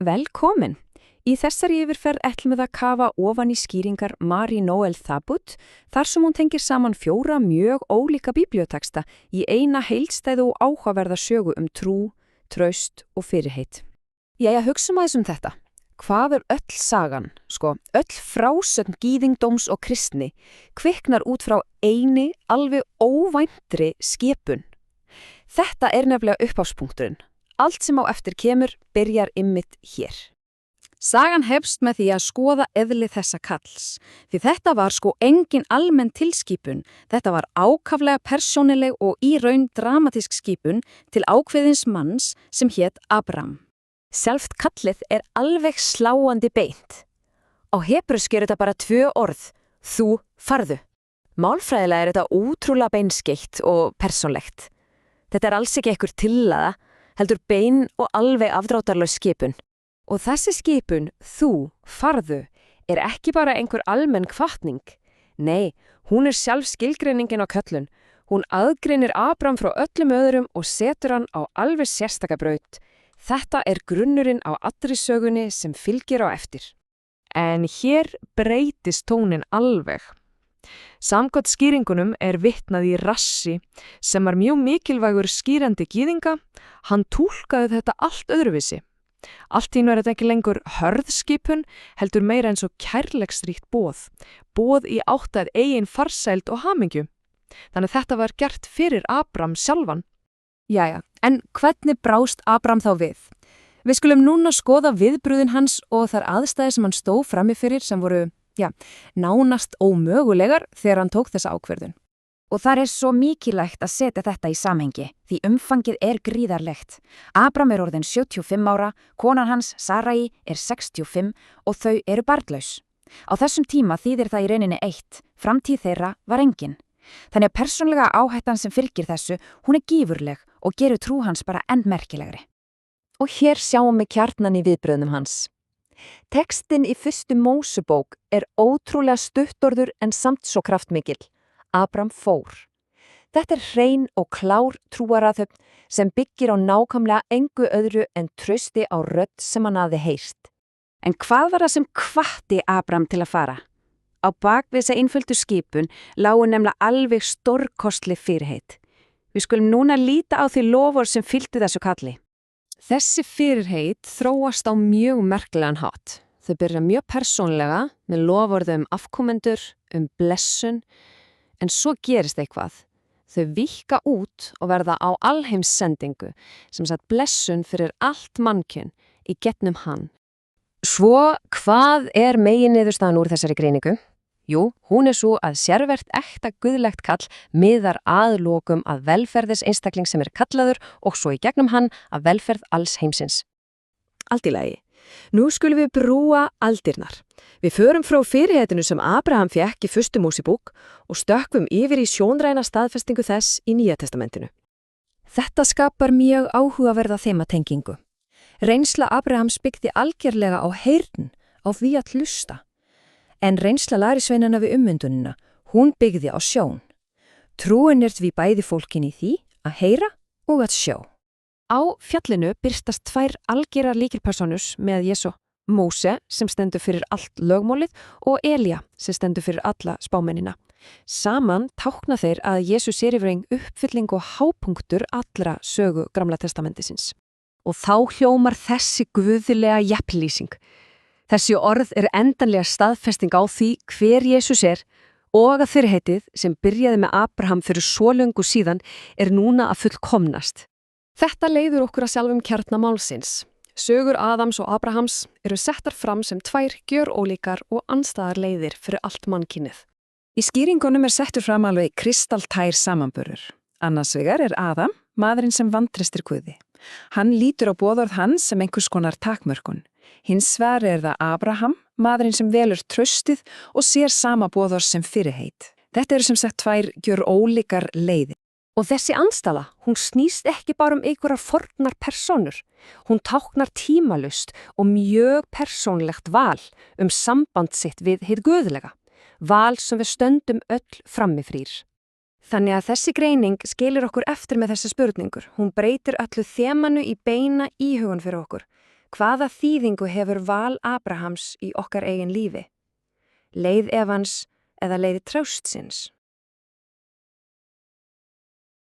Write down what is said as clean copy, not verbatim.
Velkomin! Í þessari yfirferð ætlum við að kafa ofan í skýringar Marie-Noël Thabut þar sem hún tengir saman 4 mjög ólíka biblíuteksta í eina heildstæðu og áhugaverða sögu trú, traust og fyrirheit. Jæja, hugsum aðeins þetta. Hvað öll sagan, öll frásögn gyðingdóms og kristni, kviknar út frá eini alveg óvæntri skipun. Þetta nefnilega upphafspunkturinn. Allt sem á eftir kemur byrjar einmitt hér. Sagan hefst með því að skoða eðli þessa kalls, því þetta var engin almenn tilskipun, þetta var ákaflega persónuleg og í raun dramatísk skipun til ákveðins manns sem hét Abram. Sjálft kallið alveg sláandi beint. Á hebresku þetta bara 2 orð, þú, farðu. Málfræðilega þetta ótrúlega beinskeytt og persónlegt. Þetta alls ekki einhver tillaga, heldur bein og alveg afdráttarlaus skipun. Og þessi skipun, þú, farðu, ekki bara einhver almenn hvatning. Nei, hún sjálf skilgreiningin á köllun. Hún aðgreinir Abram frá öllum öðrum og setur hann á alveg sérstaka braut. Þetta grunnurinn á allri sögunni sem fylgir á eftir. En hér breytist tónin alveg. Samkvæmt skýringunum vitnað í Rassi sem var mjög mikilvægur skýrandi gyðinga. Hann túlkaði þetta allt öðruvísi. Allt í einu þetta ekki lengur hörðskipun, heldur meira eins og kærleiksríkt boð. Boð í átt að eigin farsæld og hamingju. Þannig að þetta var gert fyrir Abram sjálfan. Jæja, en hvernig brást Abram þá við? Við skulum núna skoða viðbröðin hans og þær aðstæðir sem hann stóð frammi fyrir sem voru, nánast ómögulegar þegar hann tók þessa ákvörðun. Og það svo mikilvægt að setja þetta í samhengi, því umfangið gríðarlegt. Abram orðinn 75 ára, konan hans, Sarai, 65 og þau barnlaus. Á þessum tíma þýðir það í rauninni eitt, framtíð þeirra var engin. Þannig að persónlega áhættan sem fylgir þessu, hún gífurleg og gerur trú hans bara enn merkilegri. Og hér sjáum við kjarnan í viðbröðnum hans. Textinn í 1. Mósebók ótrúlega stuttorður en samt svo kraftmikill. Abram fór. Þetta hrein og klár trúarathöfn sem byggir á nákvæmlega engu öðru en trausti á rödd sem hann hafði heyrt. En hvað var það sem hvatti Abram til að fara? Á bak við þessa einföldu skipun lágu nefnilega alveg stórkostleg fyrirheit. Við skulum núna líta á því lofur sem fylgdu þessu kalli. Þessi fyrirheit þróast á mjög merkilegan hátt. Þau byrja mjög persónlega með lofurðu afkomendur, blessun, en svo gerist eitthvað. Þau víkka út og verða á alheimssendingu sem sagt blessun fyrir allt mannkyn í gegnum hann. Svo hvað meginniðurstaðan úr þessari greiningu? Jú, hún svo að sérvert ekta guðlegt kall miðar að lokum að velferðis einstakling sem kallaður og svo í gegnum hann að velferð alls heimsins. Allt í lagi. Nú skulum við brúa aldirnar. Við förum frá fyrirheitinu sem Abraham fékk í 1. Mósebók og stökkvum yfir í sjónræna staðfestingu þess í Nýja testamentinu. Þetta skapar mjög áhugaverða þematengingu. Reynsla Abrahams byggði algerlega á heyrn, á því að hlusta. En reynsla lærisveinana við ummyndunina, hún byggði á sjón. Trúin því bæði fólkin í því að heyra og að sjá. Á fjallinu birtast 2 algerar lykilpersónur með Jesú, Móse sem stendur fyrir allt lögmálið og Elía sem stendur fyrir alla spámennina. Saman tákna þeir að Jesú yfir einn uppfylling og hápunktur allra sögu Gamla testamentisins. Og þá hljómar þessi guðlega jafnlýsing. Þessi orð endanlega staðfesting á því hver Jesús og að fyrirheitið sem byrjaði með Abraham fyrir svo löngu síðan núna að fullkomnast. Þetta leiður okkur að sjálfum kjarna málsins. Sögur Adams og Abrahams settar fram sem 2 gjörólíkar og andstæðar leiðir fyrir allt mannkynið. Í skýringunum settur fram alveg kristaltær samanburður. Annars vegar Adam, maðurinn sem vantreystir Guði. Hann lítur á boðorð hans sem einhvers konar takmörkun. Hins vegar það Abraham, maðurinn sem velur traustið og sér sama boðorð sem fyrirheit. Þetta sem sagt 2 gjörólíkar leiðir. Og þessi andstæða, hún snýst ekki bara einhverjar fornar persónur. Hún táknar tímalust og mjög persónlegt val samband sitt við hið guðlega. Val sem við stöndum öll frammifrýr. Þannig að þessi greining skilur okkur eftir með þessi spurningur. Hún breytir öllu þemanu í beina íhugun fyrir okkur. Hvaða þýðingu hefur val Abrahams í okkar eigin lífi? Leið efans eða leið traustsins?